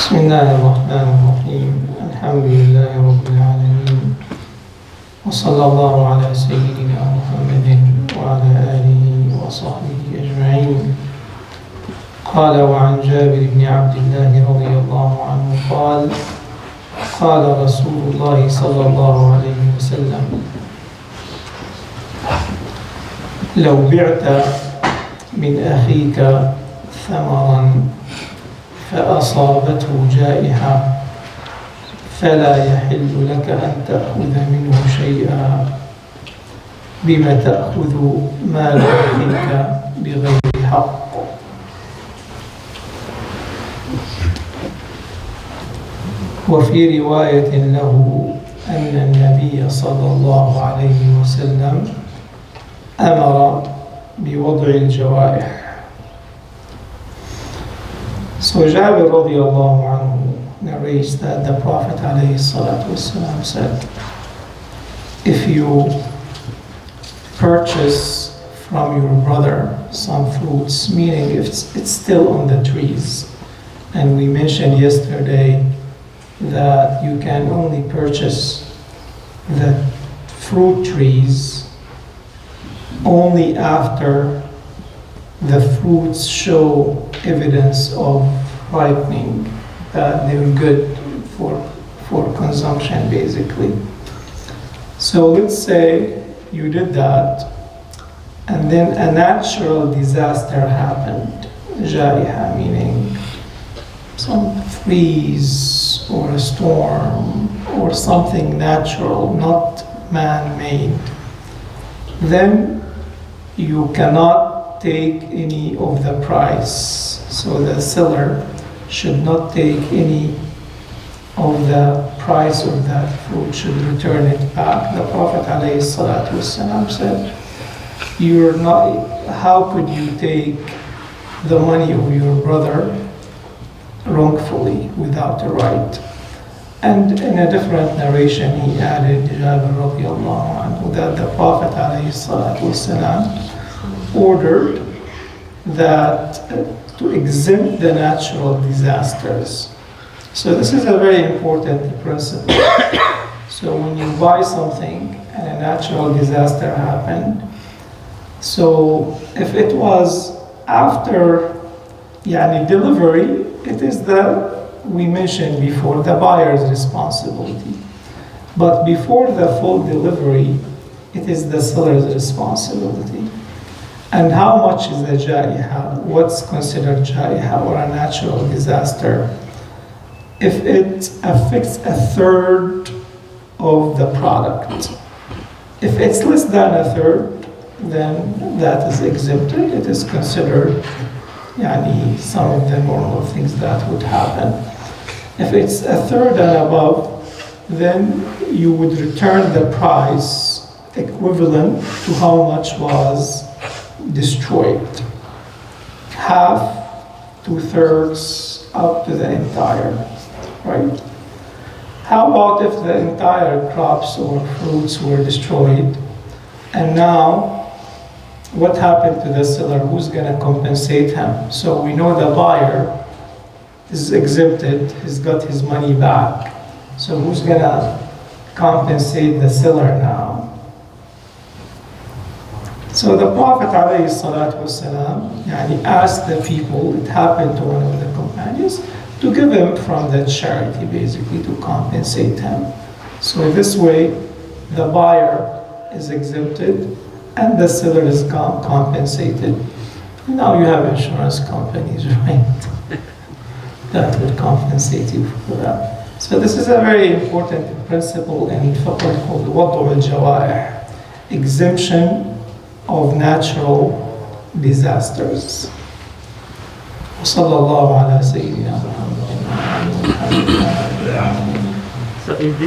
بسم الله الرحمن الرحيم الحمد لله رب العالمين وصلى الله على سيدنا محمد وعلى آله وصحبه أجمعين. قال وعن جابر بن عبد الله رضي الله عنه قال قال رسول الله صلى الله عليه وسلم لو بعت من أخيك ثمرا فأصابته جائحة فلا يحل لك أن تأخذ منه شيئا بما تأخذ مال أخيك بغير حق. وفي رواية له أن النبي صلى الله عليه وسلم أمر بوضع الجوائح. So Jabir radiallahu anhu narrates that the Prophet alayhi salatu wasalam said, if you purchase from your brother some fruits, meaning if it's still on the trees, and we mentioned yesterday that you can only purchase the fruit trees only after the fruits show evidence of ripening, that they're good for consumption basically. So let's say you did that and then a natural disaster happened, jaiha, meaning some freeze or a storm or something natural, not man-made, then you cannot take any of the price. So the seller should not take any of the price of that fruit, should return it back. The Prophet ﷺ said, "You're not. How could you take the money of your brother wrongfully without a right?" And in a different narration, he added, Jabir radiallahu anhu, that the Prophet ﷺ ordered that to exempt the natural disasters. So this is a very important principle. So when you buy something and a natural disaster happened, so if it was after delivery, it is we mentioned before, the buyer's responsibility. But before the full delivery, it is the seller's responsibility. And how much is the jaiha? What's considered jaiha or a natural disaster? If it affects a third of the product. If it's less than a third, then that is exempted. It is considered some of the normal things that would happen. If it's a third and above, then you would return the price equivalent to how much was destroyed. Half, 2/3, up to the entire, right? How about if the entire crops or fruits were destroyed, and now what happened to the seller? Who's going to compensate him? So we know the buyer is exempted, he's got his money back. So who's going to compensate the seller now? So the Prophet ﷺ asked the people, it happened to one of the companions, to give him from that charity, basically, to compensate him. So this way, the buyer is exempted and the seller is compensated. Now you have insurance companies, right? That will compensate you for that. So this is a very important principle in fiqh called wadu' al-jawaih, exemption of natural disasters. وصلى الله على سيدنا محمد. So is this